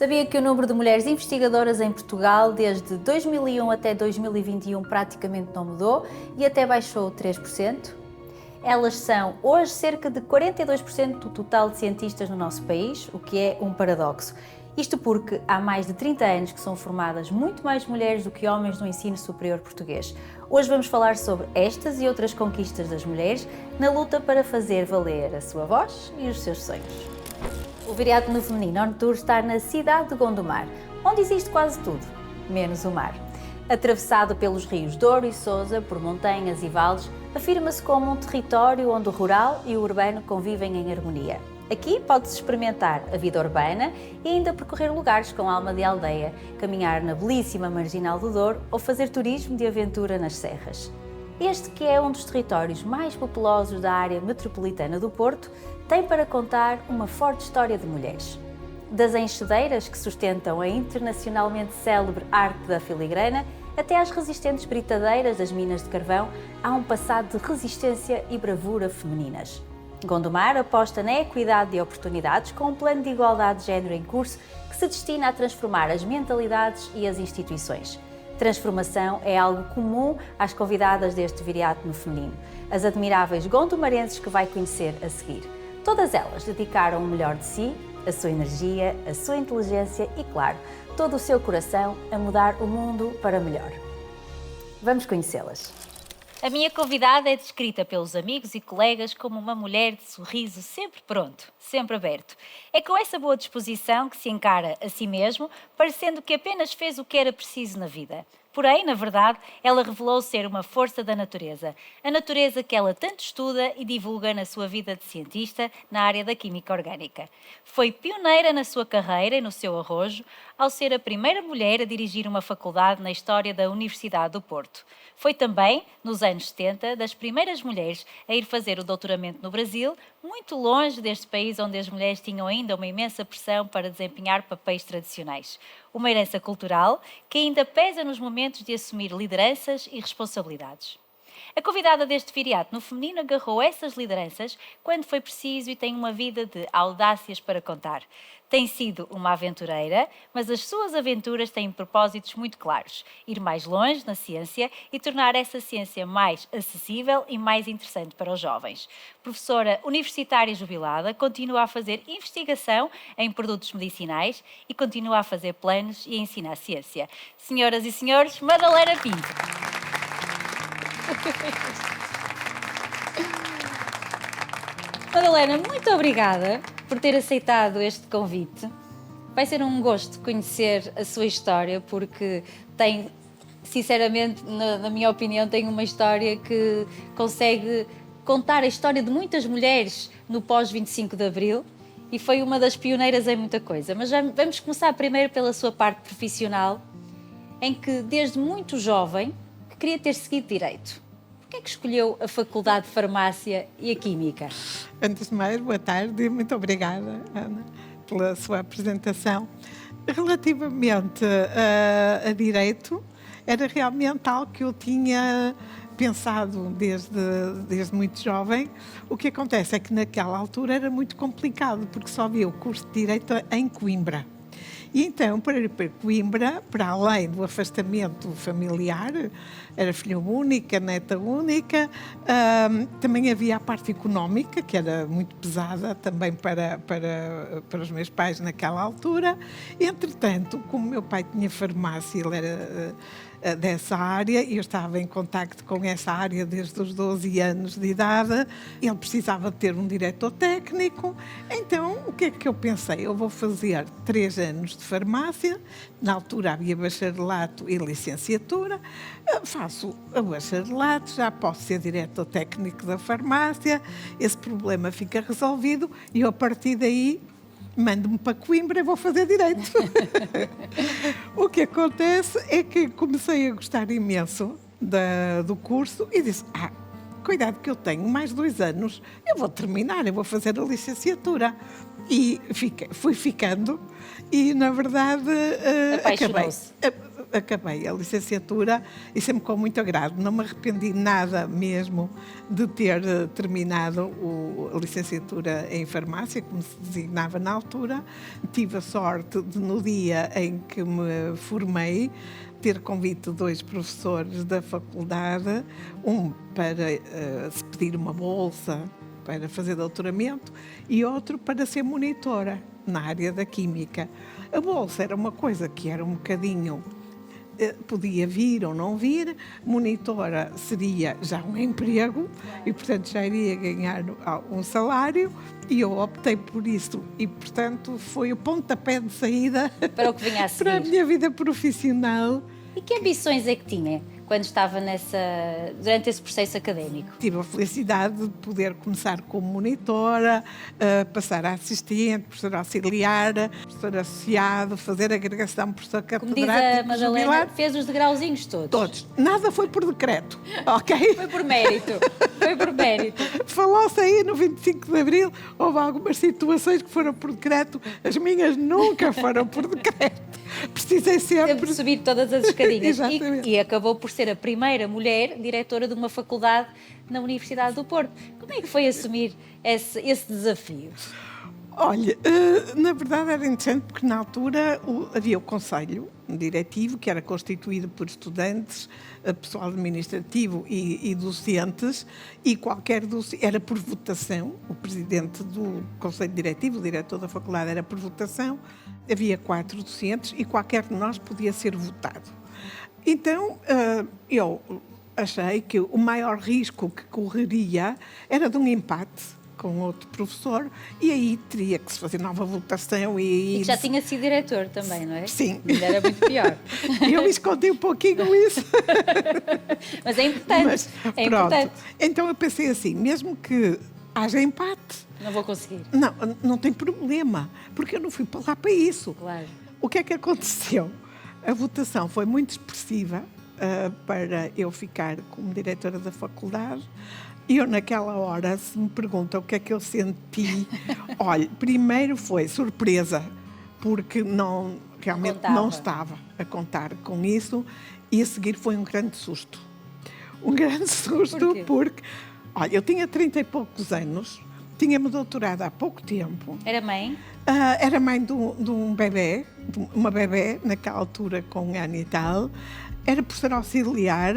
Sabia que o número de mulheres investigadoras em Portugal desde 2001 até 2021 praticamente não mudou e até baixou 3%? Elas são hoje cerca de 42% do total de cientistas no nosso país, o que é um paradoxo. Isto porque há mais de 30 anos que são formadas muito mais mulheres do que homens no ensino superior português. Hoje vamos falar sobre estas e outras conquistas das mulheres na luta para fazer valer a sua voz e os seus sonhos. O Viriato no Feminino On Tour está na cidade de Gondomar, onde existe quase tudo, menos o mar. Atravessado pelos rios Douro e Sousa, por montanhas e vales, afirma-se como um território onde o rural e o urbano convivem em harmonia. Aqui pode-se experimentar a vida urbana e ainda percorrer lugares com alma de aldeia, caminhar na belíssima Marginal do Douro ou fazer turismo de aventura nas serras. Este, que é um dos territórios mais populosos da área metropolitana do Porto, tem para contar uma forte história de mulheres. Das enxadeiras que sustentam a internacionalmente célebre arte da filigrana, até às resistentes britadeiras das minas de carvão, há um passado de resistência e bravura femininas. Gondomar aposta na equidade de oportunidades com um plano de igualdade de género em curso que se destina a transformar as mentalidades e as instituições. Transformação é algo comum às convidadas deste Viriato no Feminino, as admiráveis gondomarenses que vai conhecer a seguir. Todas elas dedicaram o melhor de si, a sua energia, a sua inteligência e, claro, todo o seu coração a mudar o mundo para melhor. Vamos conhecê-las. A minha convidada é descrita pelos amigos e colegas como uma mulher de sorriso sempre pronto, sempre aberto. É com essa boa disposição que se encara a si mesmo, parecendo que apenas fez o que era preciso na vida. Porém, na verdade, ela revelou ser uma força da natureza. A natureza que ela tanto estuda e divulga na sua vida de cientista na área da química orgânica. Foi pioneira na sua carreira e no seu arrojo, ao ser a primeira mulher a dirigir uma faculdade na história da Universidade do Porto. Foi também, nos anos 70, das primeiras mulheres a ir fazer o doutoramento no Brasil, muito longe deste país onde as mulheres tinham ainda uma imensa pressão para desempenhar papéis tradicionais. Uma herança cultural que ainda pesa nos momentos de assumir lideranças e responsabilidades. A convidada deste Viriato no Feminino agarrou essas lideranças quando foi preciso e tem uma vida de audácias para contar. Tem sido uma aventureira, mas as suas aventuras têm propósitos muito claros. Ir mais longe na ciência e tornar essa ciência mais acessível e mais interessante para os jovens. Professora universitária jubilada, continua a fazer investigação em produtos medicinais e continua a fazer planos e a ensinar ciência. Senhoras e senhores, Madalena Pinto. Madalena, muito obrigada por ter aceitado este convite. Vai ser um gosto conhecer a sua história, porque tem, sinceramente, na minha opinião, tem uma história que consegue contar a história de muitas mulheres no pós-25 de Abril e foi uma das pioneiras em muita coisa. Mas vamos começar primeiro pela sua parte profissional, em que desde muito jovem que queria ter seguido Direito. Porquê é que escolheu a Faculdade de Farmácia e a Química? Antes de mais, boa tarde e muito obrigada, Ana, pela sua apresentação. Relativamente a Direito, era realmente algo que eu tinha pensado desde muito jovem. O que acontece é que naquela altura era muito complicado, porque só havia o curso de Direito em Coimbra. E então, para ir para Coimbra, para além do afastamento familiar, era filha única, neta única, também havia a parte económica, que era muito pesada também para os meus pais naquela altura. Entretanto, como meu pai tinha farmácia, ele era dessa área, e eu estava em contacto com essa área desde os 12 anos de idade, ele precisava ter um diretor técnico, então o que é que eu pensei? Eu vou fazer 3 anos de farmácia, na altura havia bacharelato e licenciatura, faço a bacharelato, já posso ser diretor técnico da farmácia, esse problema fica resolvido e eu, a partir daí mando-me para Coimbra e vou fazer Direito. O que acontece é que comecei a gostar imenso do curso e disse, cuidado que eu tenho mais 2 anos, eu vou terminar, eu vou fazer a licenciatura. E fui ficando e, na verdade, acabei. acabei a licenciatura e sempre com muito agrado. Não me arrependi nada mesmo de ter terminado a licenciatura em farmácia, como se designava na altura. Tive a sorte de, no dia em que me formei, ter convite de 2 professores da faculdade, um para se pedir uma bolsa para fazer doutoramento e outro para ser monitora na área da química. A bolsa era uma coisa que era um bocadinho, podia vir ou não vir, monitora seria já um emprego e, portanto, já iria ganhar um salário e eu optei por isso e, portanto, foi o pontapé de saída para o que vinha a seguir. Para a minha vida profissional. E que ambições é que tinha quando estava durante esse processo académico? Tive a felicidade de poder começar como monitora, passar a assistente, professor auxiliar, professor associado, fazer agregação, professor catedrático. Como diz a Madalena, jubilar. Fez os degrauzinhos todos. Todos. Nada foi por decreto, ok? Foi por mérito. Foi por mérito. Falou-se aí no 25 de Abril, houve algumas situações que foram por decreto, as minhas nunca foram por decreto. Precisei sempre subir todas as escadinhas. e acabou por ser a primeira mulher diretora de uma faculdade na Universidade do Porto. Como é que foi assumir esse desafio? Olha, na verdade era interessante porque na altura havia o Conselho Diretivo, que era constituído por estudantes, pessoal administrativo e docentes, e qualquer docente era por votação. O presidente do Conselho Diretivo, o diretor da faculdade, era por votação. Havia 4 docentes e qualquer de nós podia ser votado. Então, eu achei que o maior risco que correria era de um empate com outro professor e aí teria que se fazer nova votação. E que já tinha sido diretor também, não é? Sim. Ainda era muito pior. Eu escondi um pouquinho isso. Mas é importante. É importante. Então eu pensei assim, mesmo que haja empate... Não vou conseguir. Não tem problema, porque eu não fui para lá para isso. Claro. O que é que aconteceu? A votação foi muito expressiva para eu ficar como diretora da faculdade. E eu, naquela hora, se me perguntam o que é que eu senti, olha, primeiro foi surpresa, porque realmente não estava a contar com isso, e a seguir foi um grande susto. Um grande susto porque, olha, eu tinha 30 e poucos anos, tinha-me doutorado há pouco tempo. Era mãe? Era mãe de um bebê, uma bebê, naquela altura com 1 ano e tal. Era professora auxiliar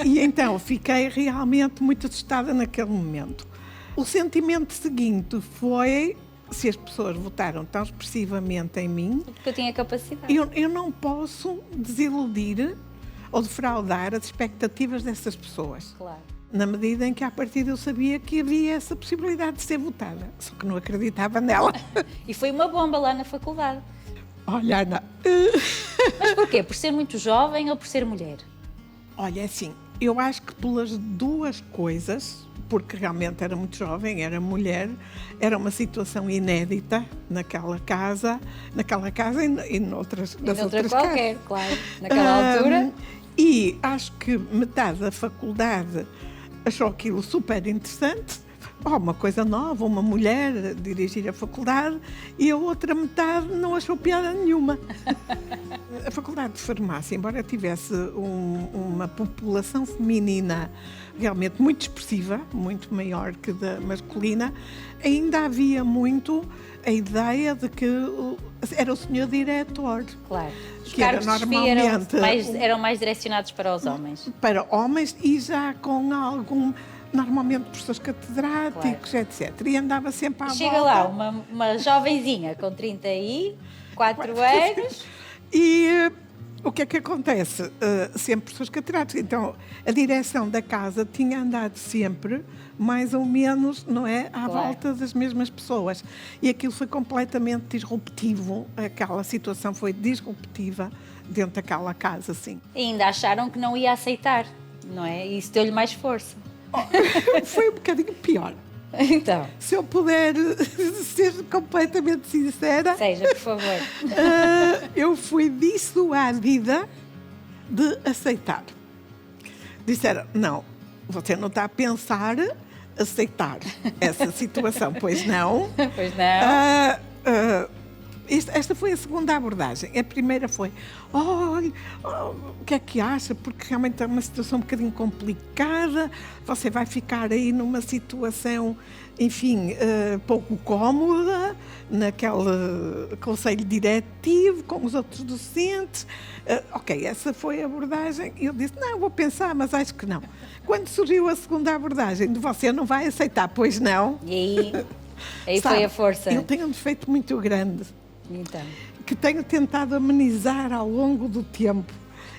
e então fiquei realmente muito assustada naquele momento. O sentimento seguinte foi, se as pessoas votaram tão expressivamente em mim... Porque eu tinha capacidade. Eu não posso desiludir ou defraudar as expectativas dessas pessoas. Claro. Na medida em que, à partida, eu sabia que havia essa possibilidade de ser votada, só que não acreditava nela. E foi uma bomba lá na faculdade. Olha, Ana... Mas porquê? Por ser muito jovem ou por ser mulher? Olha, assim, eu acho que pelas duas coisas, porque realmente era muito jovem, era mulher, era uma situação inédita naquela casa e noutras das outras qualquer, claro, naquela altura. E acho que metade da faculdade achou aquilo super interessante. Uma coisa nova, uma mulher dirigir a faculdade, e a outra metade não achou piada nenhuma. A faculdade de farmácia, embora tivesse uma população feminina realmente muito expressiva, muito maior que da masculina, ainda havia muito a ideia de que era o senhor diretor. Claro. Os que era normalmente eram mais direcionados para os homens. Para homens e já com normalmente professores catedráticos, claro, etc. E andava sempre à volta. Chega lá, uma jovenzinha com 34 anos. E o que é que acontece? Sempre professores catedráticos. Então, a direção da casa tinha andado sempre, mais ou menos, não é, à volta das mesmas pessoas. E aquilo foi completamente disruptivo. Aquela situação foi disruptiva dentro daquela casa, sim. E ainda acharam que não ia aceitar, não é? E isso deu-lhe mais força. Foi um bocadinho pior. Então. Se eu puder ser completamente sincera... Seja, por favor. Eu fui dissuadida de aceitar. Disseram, não, você não está a pensar aceitar essa situação, pois não? Pois não. esta foi a segunda abordagem. A primeira foi, olha, o que é que acha? Porque realmente é uma situação um bocadinho complicada, você vai ficar aí numa situação, enfim, pouco cómoda, naquele conselho diretivo, com os outros docentes. Ok, essa foi a abordagem. Eu disse, não, vou pensar, mas acho que não. Quando surgiu a segunda abordagem, de você não vai aceitar, pois não? E aí Sabe, foi a força. Eu tenho um defeito muito grande, Então. que tenho tentado amenizar ao longo do tempo,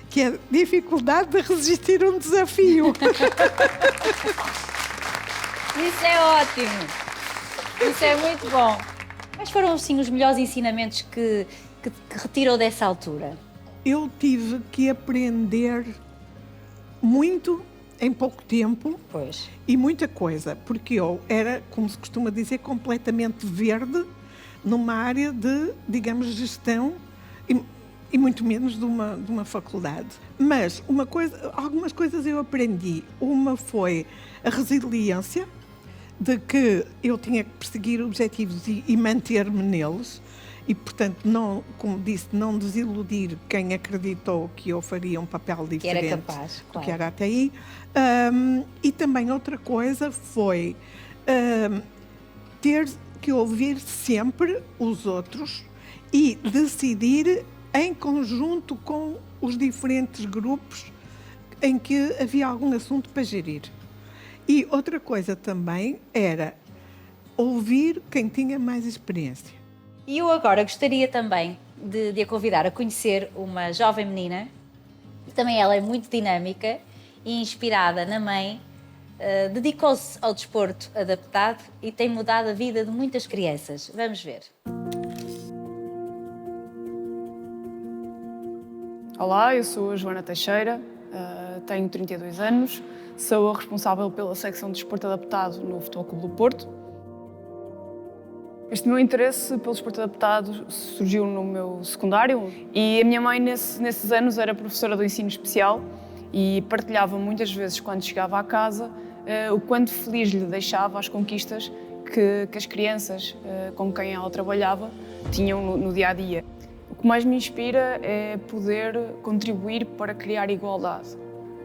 que é a dificuldade de resistir a um desafio. Isso é ótimo. Isso é muito bom. Quais foram, assim, os melhores ensinamentos que retirou dessa altura? Eu tive que aprender muito em pouco tempo. Pois. E muita coisa, porque eu era, como se costuma dizer, completamente verde numa área de, digamos, gestão e muito menos de uma faculdade. Mas algumas coisas eu aprendi. Uma foi a resiliência, de que eu tinha que perseguir objetivos e manter-me neles. E, portanto, não, como disse, não desiludir quem acreditou que eu faria um papel diferente que era capaz, claro, do que era até aí. E também outra coisa foi ter que ouvir sempre os outros e decidir em conjunto com os diferentes grupos em que havia algum assunto para gerir. E outra coisa também era ouvir quem tinha mais experiência. E eu agora gostaria também de a convidar a conhecer uma jovem menina, também ela é muito dinâmica e inspirada na mãe, dedicou-se ao desporto adaptado e tem mudado a vida de muitas crianças. Vamos ver. Olá, eu sou a Joana Teixeira, tenho 32 anos, sou a responsável pela secção de desporto adaptado no Futebol Clube do Porto. Este meu interesse pelo desporto adaptado surgiu no meu secundário e a minha mãe, nesses anos, era professora do ensino especial e partilhava muitas vezes, quando chegava à casa, o quanto feliz lhe deixava as conquistas que as crianças com quem ela trabalhava tinham no dia-a-dia. O que mais me inspira é poder contribuir para criar igualdade,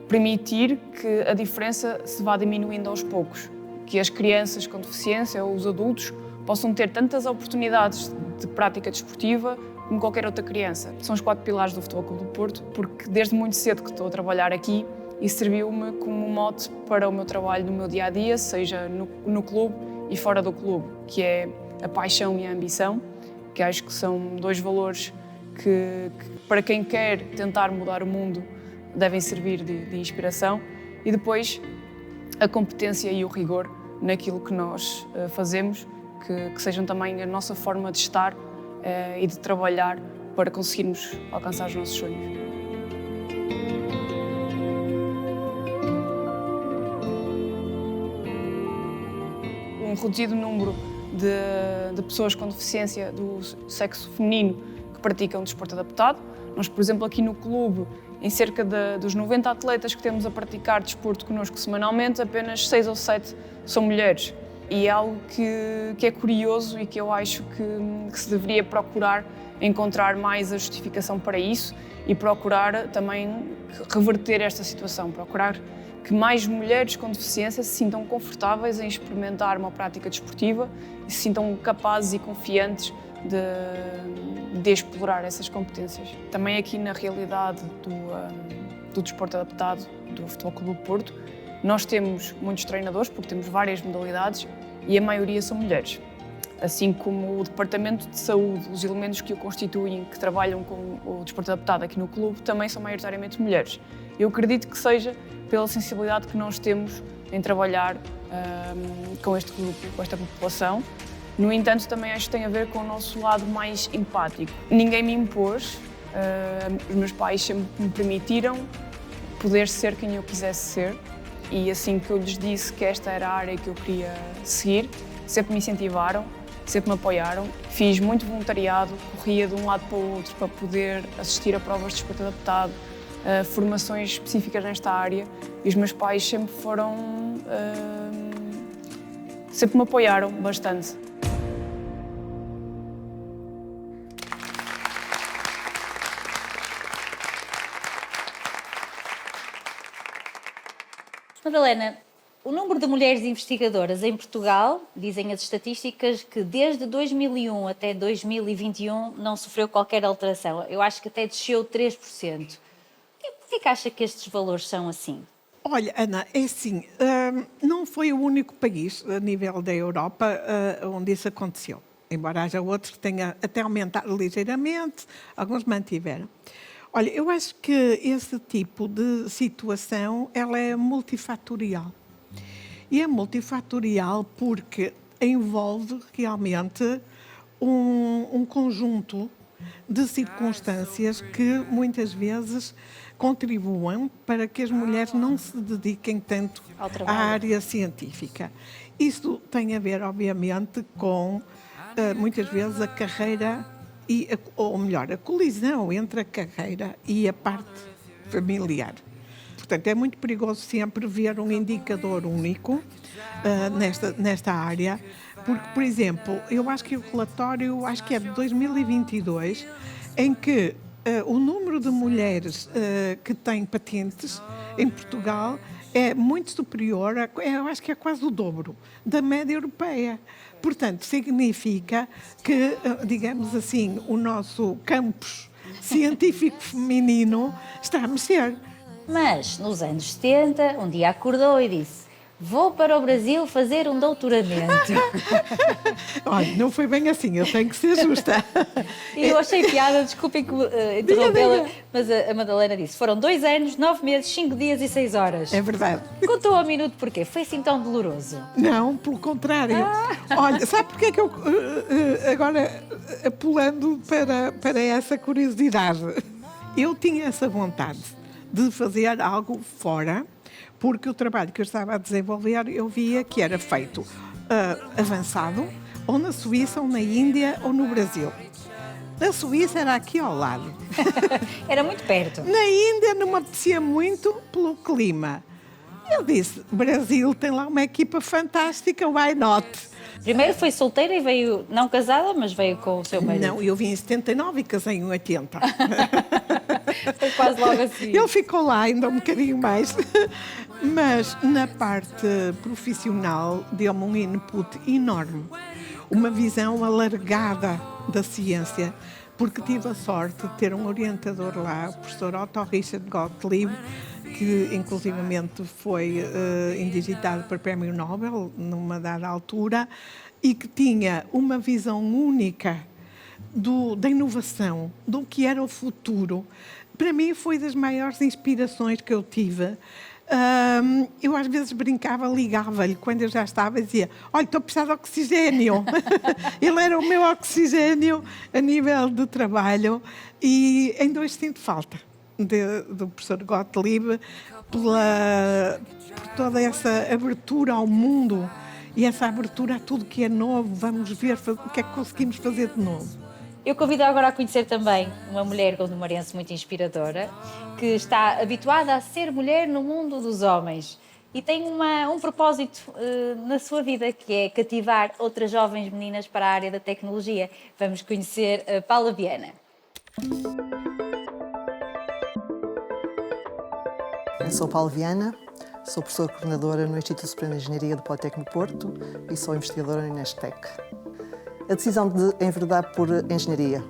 permitir que a diferença se vá diminuindo aos poucos, que as crianças com deficiência ou os adultos possam ter tantas oportunidades de prática desportiva como qualquer outra criança. São os 4 pilares do Futebol Clube do Porto, porque desde muito cedo que estou a trabalhar aqui e serviu-me como mote para o meu trabalho no meu dia-a-dia, seja no clube e fora do clube, que é a paixão e a ambição, que acho que são 2 valores que para quem quer tentar mudar o mundo devem servir de inspiração, e depois a competência e o rigor naquilo que nós fazemos, que sejam também a nossa forma de estar e de trabalhar para conseguirmos alcançar os nossos sonhos. Um reduzido número de pessoas com deficiência do sexo feminino que praticam desporto adaptado. Nós, por exemplo, aqui no clube, em cerca dos 90 atletas que temos a praticar desporto connosco semanalmente, apenas 6 ou 7 são mulheres. E é algo que é curioso e que eu acho que se deveria procurar encontrar mais a justificação para isso e procurar também reverter esta situação, procurar que mais mulheres com deficiência se sintam confortáveis em experimentar uma prática desportiva e se sintam capazes e confiantes de explorar essas competências. Também aqui na realidade do desporto adaptado do Futebol Clube do Porto, nós temos muitos treinadores, porque temos várias modalidades, e a maioria são mulheres. Assim como o Departamento de Saúde, os elementos que o constituem, que trabalham com o desporto adaptado aqui no clube, também são maioritariamente mulheres. Eu acredito que seja pela sensibilidade que nós temos em trabalhar com este grupo, com esta população. No entanto, também acho que tem a ver com o nosso lado mais empático. Ninguém me impôs, os meus pais sempre me permitiram poder ser quem eu quisesse ser. E assim que eu lhes disse que esta era a área que eu queria seguir, sempre me incentivaram, sempre me apoiaram. Fiz muito voluntariado, corria de um lado para o outro para poder assistir a provas de desporto adaptado, formações específicas nesta área, e os meus pais sempre sempre me apoiaram bastante. Madalena, o número de mulheres investigadoras em Portugal, dizem as estatísticas, que desde 2001 até 2021 não sofreu qualquer alteração. Eu acho que até desceu 3%. Por que acha que estes valores são assim? Olha, Ana, é assim, não foi o único país a nível da Europa onde isso aconteceu. Embora haja outros que tenham até aumentado ligeiramente, alguns mantiveram. Olha, eu acho que esse tipo de situação ela é multifatorial. E é multifatorial porque envolve realmente um conjunto de circunstâncias que muitas vezes contribuem para que as mulheres não se dediquem tanto à área científica. Isso tem a ver, obviamente, com muitas vezes a carreira ou melhor, a colisão entre a carreira e a parte familiar. Portanto, é muito perigoso sempre ver um indicador único nesta área, porque, por exemplo, eu acho que o relatório, acho que é de 2022, em que o número de mulheres que têm patentes em Portugal é muito superior, eu acho que é quase o dobro da média europeia. Portanto, significa que, digamos assim, o nosso campus científico feminino está a mexer. Mas, nos anos 70, um dia acordou e disse: vou para o Brasil fazer um doutoramento. Olha, não foi bem assim, eu tenho que ser justa. E eu achei piada, desculpem interrompê-la, mas a Madalena disse: foram 2 anos, 9 meses, 5 dias e 6 horas. É verdade. Contou ao minuto porquê? Foi assim tão doloroso? Não, pelo contrário. Olha, sabe porque é que eu, agora, pulando para essa curiosidade, eu tinha essa vontade de fazer algo fora, porque o trabalho que eu estava a desenvolver eu via que era feito avançado, ou na Suíça, ou na Índia, ou no Brasil. Na Suíça era aqui ao lado. Era muito perto. Na Índia não me apetecia muito pelo clima. Eu disse, Brasil tem lá uma equipa fantástica, why not? Primeiro foi solteira e veio, não casada, mas veio com o seu marido. Não, eu vim em 79 e casei em 80. Foi quase logo assim. Ele ficou lá ainda um bocadinho mais. Mas na parte profissional deu-me um input enorme. Uma visão alargada da ciência, porque tive a sorte de ter um orientador lá, o professor Otto Richard Gottlieb, que inclusivamente foi indigitado para Prémio Nobel numa dada altura e que tinha uma visão única da inovação, do que era o futuro. Para mim foi das maiores inspirações que eu tive. Eu às vezes brincava, ligava-lhe quando eu já estava e dizia: olha, estou a precisar de oxigênio. Ele era o meu oxigênio a nível de trabalho e ainda hoje sinto falta do professor Gottlieb por toda essa abertura ao mundo e essa abertura a tudo que é novo. Vamos ver o que é que conseguimos fazer de novo. Eu convido agora a conhecer também uma mulher gondomarense muito inspiradora, que está habituada a ser mulher no mundo dos homens e tem um propósito na sua vida, que é cativar outras jovens meninas para a área da tecnologia. Vamos conhecer a Paula Viana. Eu sou Paula Viana, sou professora coordenadora no Instituto Superior de Engenharia do Politécnico Porto e sou investigadora na Inestec. A decisão de enverdar por engenharia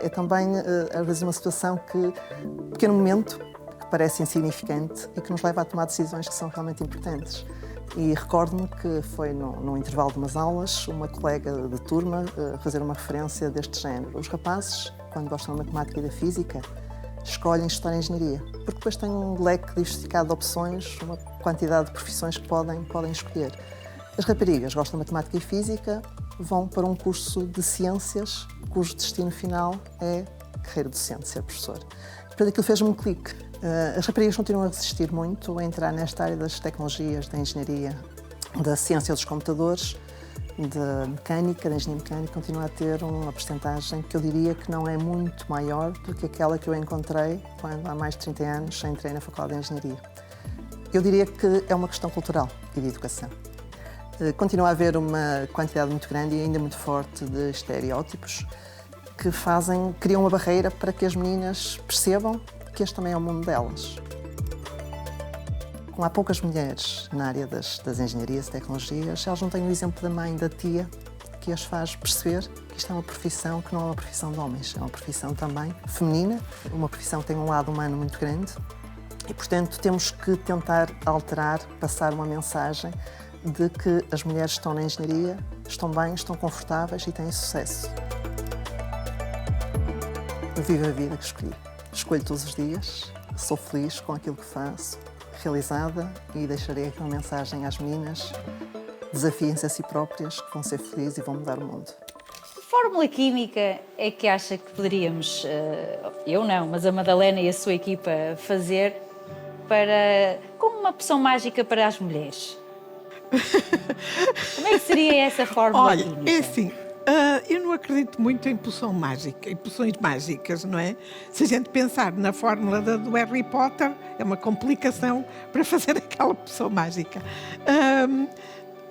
é também, às vezes, uma situação um pequeno momento, que parece insignificante e que nos leva a tomar decisões que são realmente importantes. E recordo-me que foi num intervalo de umas aulas, uma colega de turma fazer uma referência deste género. Os rapazes, quando gostam da matemática e da física, escolhem estudar engenharia, porque depois têm um leque diversificado de opções, uma quantidade de profissões que podem escolher. As raparigas gostam de matemática e física, vão para um curso de ciências, cujo destino final é carreira docente, ser professor. Portanto, aquilo fez-me um clique. As raparigas continuam a resistir muito a entrar nesta área das tecnologias, da engenharia, da ciência dos computadores, da mecânica, da engenharia mecânica, continua a ter uma percentagem que eu diria que não é muito maior do que aquela que eu encontrei quando há mais de 30 anos entrei na Faculdade de Engenharia. Eu diria que é uma questão cultural e de educação. Continua a haver uma quantidade muito grande e ainda muito forte de estereótipos que criam uma barreira para que as meninas percebam que este também é o mundo delas. Como há poucas mulheres na área das engenharias e tecnologias, elas não têm o exemplo da mãe, da tia, que as faz perceber que isto é uma profissão que não é uma profissão de homens, é uma profissão também feminina, uma profissão que tem um lado humano muito grande e, portanto, temos que tentar alterar, passar uma mensagem de que as mulheres estão na engenharia, estão bem, estão confortáveis e têm sucesso. Eu vivo a vida que escolhi. Escolho todos os dias, sou feliz com aquilo que faço, realizada, e deixarei aqui uma mensagem às meninas. Desafiem-se a si próprias, que vão ser felizes e vão mudar o mundo. Que fórmula química é que acha que poderíamos, eu não, mas a Madalena e a sua equipa, fazer como uma poção mágica para as mulheres? Como é que seria essa fórmula química? Olha, é assim, eu não acredito muito em poção mágica, em poções mágicas, não é? Se a gente pensar na fórmula do Harry Potter, é uma complicação para fazer aquela poção mágica.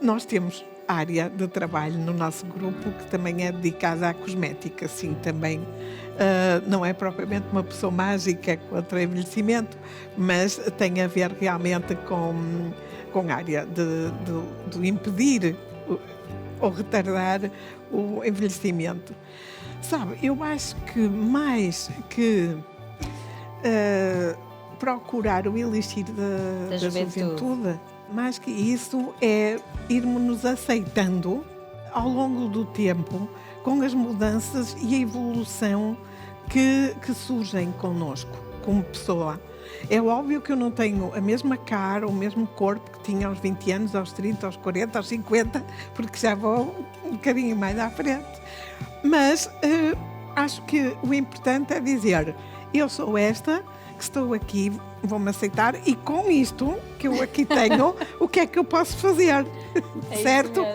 Nós temos área de trabalho no nosso grupo que também é dedicada à cosmética, sim, também. Não é propriamente uma poção mágica contra o envelhecimento, mas tem a ver realmente com a área de impedir ou retardar o envelhecimento. Sabe, eu acho que mais que procurar o elixir da juventude, mais que isso é irmos-nos aceitando ao longo do tempo com as mudanças e a evolução que surgem connosco como pessoa. É óbvio que eu não tenho a mesma cara, o mesmo corpo que tinha aos 20 anos, aos 30, aos 40, aos 50, porque já vou um bocadinho mais à frente. Mas acho que o importante é dizer, eu sou esta, que estou aqui, vou-me aceitar, e com isto que eu aqui tenho, o que é que eu posso fazer? Certo?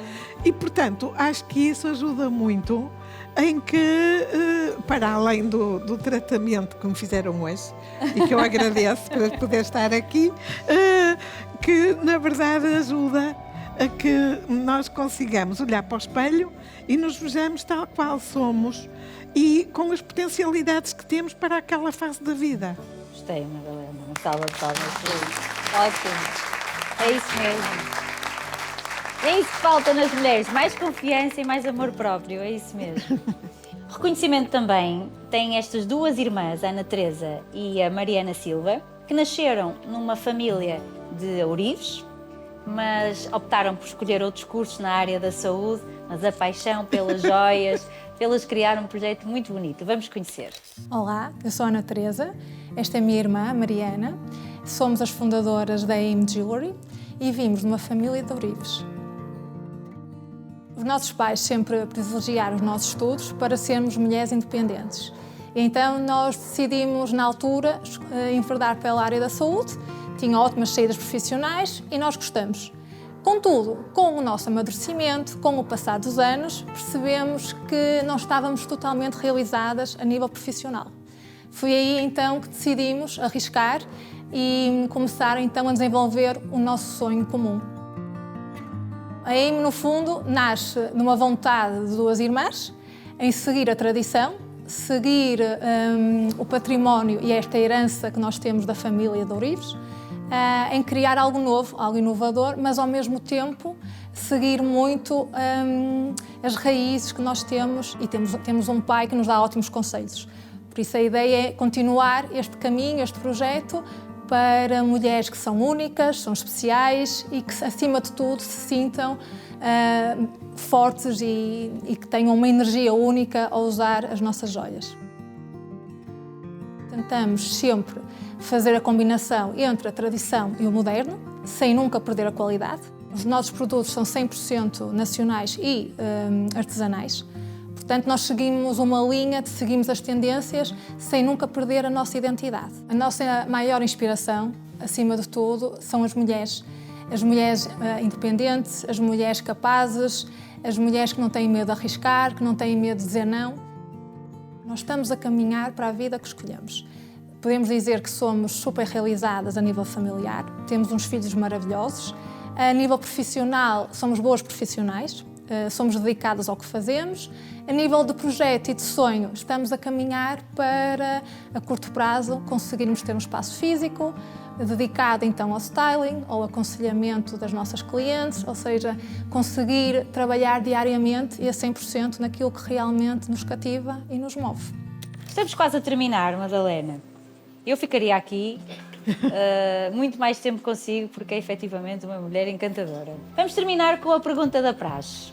E, portanto, acho que isso ajuda muito em que, para além do tratamento que me fizeram hoje, e que eu agradeço por poder estar aqui, que, na verdade, ajuda a que nós consigamos olhar para o espelho e nos vejamos tal qual somos e com as potencialidades que temos para aquela fase da vida. Gostei, Madalena. Uma salva de palmas. Ótimo. É isso mesmo. É isso que falta nas mulheres. Mais confiança e mais amor próprio. É isso mesmo. Reconhecimento também tem estas duas irmãs, a Ana Teresa e a Mariana Silva, que nasceram numa família de ourives, mas optaram por escolher outros cursos na área da saúde, mas a paixão pelas joias, pelas criar um projeto muito bonito. Vamos conhecer. Olá, eu sou a Ana Teresa, esta é a minha irmã, a Mariana. Somos as fundadoras da AIM Jewelry e vimos de uma família de ourives. Os nossos pais sempre privilegiaram os nossos estudos para sermos mulheres independentes. E então nós decidimos, na altura, enverdar pela área da saúde, tinha ótimas saídas profissionais e nós gostamos. Contudo, com o nosso amadurecimento, com o passar dos anos, percebemos que não estávamos totalmente realizadas a nível profissional. Foi aí então que decidimos arriscar e começar então a desenvolver o nosso sonho comum. A AIM, no fundo, nasce numa vontade de duas irmãs em seguir a tradição, seguir o património e esta herança que nós temos da família de ourives, em criar algo novo, algo inovador, mas ao mesmo tempo seguir muito as raízes que nós temos e temos um pai que nos dá ótimos conselhos. Por isso a ideia é continuar este caminho, este projeto, para mulheres que são únicas, são especiais e que, acima de tudo, se sintam fortes e que tenham uma energia única ao usar as nossas joias. Tentamos sempre fazer a combinação entre a tradição e o moderno, sem nunca perder a qualidade. Os nossos produtos são 100% nacionais e artesanais. Portanto, nós seguimos uma linha, seguimos as tendências, sem nunca perder a nossa identidade. A nossa maior inspiração, acima de tudo, são as mulheres. As mulheres independentes, as mulheres capazes, as mulheres que não têm medo de arriscar, que não têm medo de dizer não. Nós estamos a caminhar para a vida que escolhemos. Podemos dizer que somos super realizadas a nível familiar, temos uns filhos maravilhosos. A nível profissional, somos boas profissionais, somos dedicadas ao que fazemos. A nível de projeto e de sonho, estamos a caminhar para, a curto prazo, conseguirmos ter um espaço físico, dedicado então ao styling, ao aconselhamento das nossas clientes, ou seja, conseguir trabalhar diariamente e a 100% naquilo que realmente nos cativa e nos move. Estamos quase a terminar, Madalena. Eu ficaria aqui muito mais tempo consigo, porque é efetivamente uma mulher encantadora. Vamos terminar com a pergunta da praxe,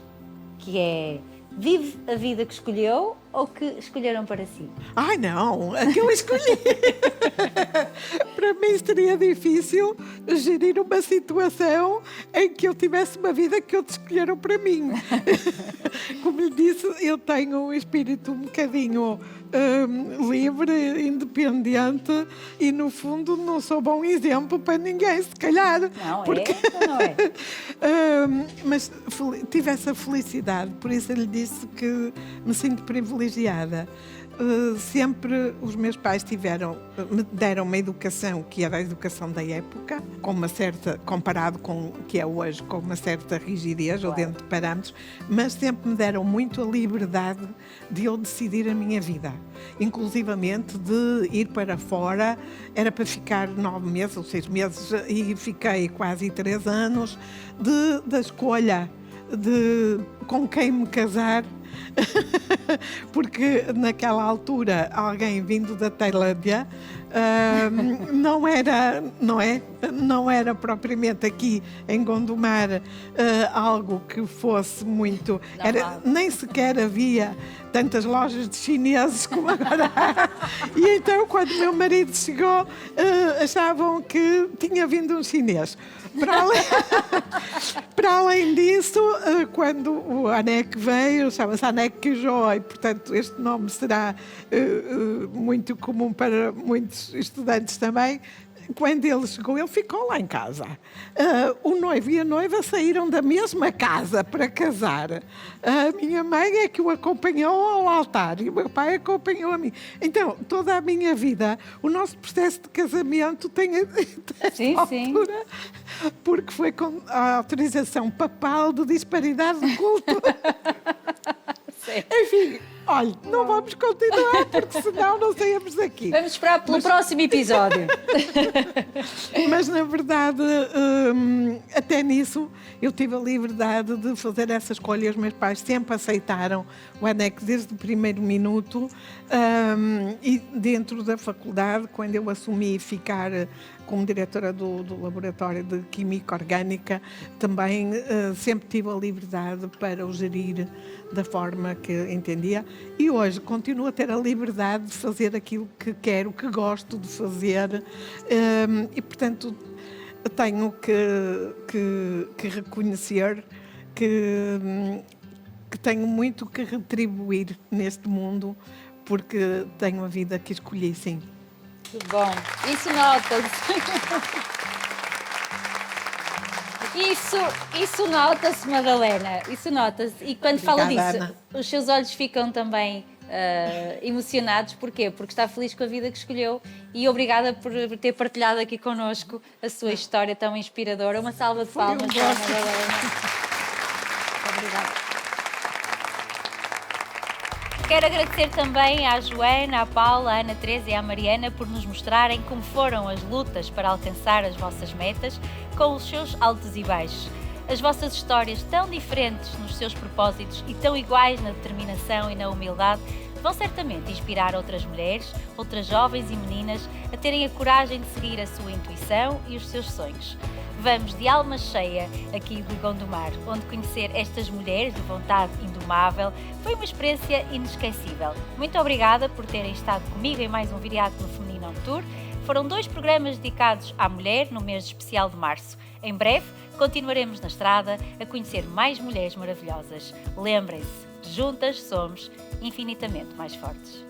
que é: vive a vida que escolheu ou que escolheram para si? Ai, não, a que eu escolhi. Para mim seria difícil gerir uma situação em que eu tivesse uma vida que outros escolheram para mim. Como lhe disse, eu tenho um espírito um bocadinho livre, independente e, no fundo, não sou bom exemplo para ninguém, se calhar. Não porque... é? Não é? Mas tive essa felicidade, por isso eu lhe disse que me sinto privilegiada. Sempre os meus pais me deram uma educação que era a educação da época, com uma certa, comparado com o que é hoje, com uma certa rigidez ou dentro de parâmetros, mas sempre me deram muito a liberdade de eu decidir a minha vida. Inclusivamente de ir para fora, era para ficar 9 meses ou 6 meses e fiquei quase 3 anos da escolha de com quem me casar. Porque naquela altura alguém vindo da Tailândia não era propriamente aqui em Gondomar algo que fosse muito... nem sequer havia tantas lojas de chineses como agora há. E então, quando meu marido chegou, achavam que tinha vindo um chinês. Para além disso, quando o ANEC veio, chama-se ANEC Joy, portanto este nome será muito comum para muitos estudantes também. Quando ele chegou, ele ficou lá em casa. O noivo e a noiva saíram da mesma casa para casar. A minha mãe é que o acompanhou ao altar e o meu pai acompanhou a mim. Então, toda a minha vida, o nosso processo de casamento tem esta altura, porque foi com a autorização papal de disparidade de culto. Enfim, olha, não vamos continuar, porque senão não saímos daqui. Vamos esperar pelo próximo episódio. Mas, na verdade, até nisso, eu tive a liberdade de fazer essa escolha. Os meus pais sempre aceitaram o ANEC desde o primeiro minuto. E dentro da faculdade, quando eu assumi ficar como diretora do Laboratório de Química Orgânica, também sempre tive a liberdade para o gerir da forma que entendia. E hoje continuo a ter a liberdade de fazer aquilo que quero, que gosto de fazer. E, portanto, tenho que reconhecer que tenho muito que retribuir neste mundo, porque tenho a vida que escolhi, sim. Muito bom. Isso nota-se. Isso nota-se, Madalena. Isso nota-se. E quando fala disso, Ana. Os seus olhos ficam também emocionados. Porquê? Porque está feliz com a vida que escolheu e obrigada por ter partilhado aqui connosco a sua história tão inspiradora. Uma salva de palmas para a Madalena. Obrigada. Quero agradecer também à Joana, à Paula, à Ana Teresa e à Mariana por nos mostrarem como foram as lutas para alcançar as vossas metas com os seus altos e baixos. As vossas histórias tão diferentes nos seus propósitos e tão iguais na determinação e na humildade vão certamente inspirar outras mulheres, outras jovens e meninas a terem a coragem de seguir a sua intuição e os seus sonhos. Vamos de alma cheia aqui de Gondomar, onde conhecer estas mulheres de vontade indomável foi uma experiência inesquecível. Muito obrigada por terem estado comigo em mais um Viriato no Feminino on Tour. Foram 2 programas dedicados à mulher no mês especial de março. Em breve, continuaremos na estrada a conhecer mais mulheres maravilhosas. Lembrem-se, juntas somos infinitamente mais fortes.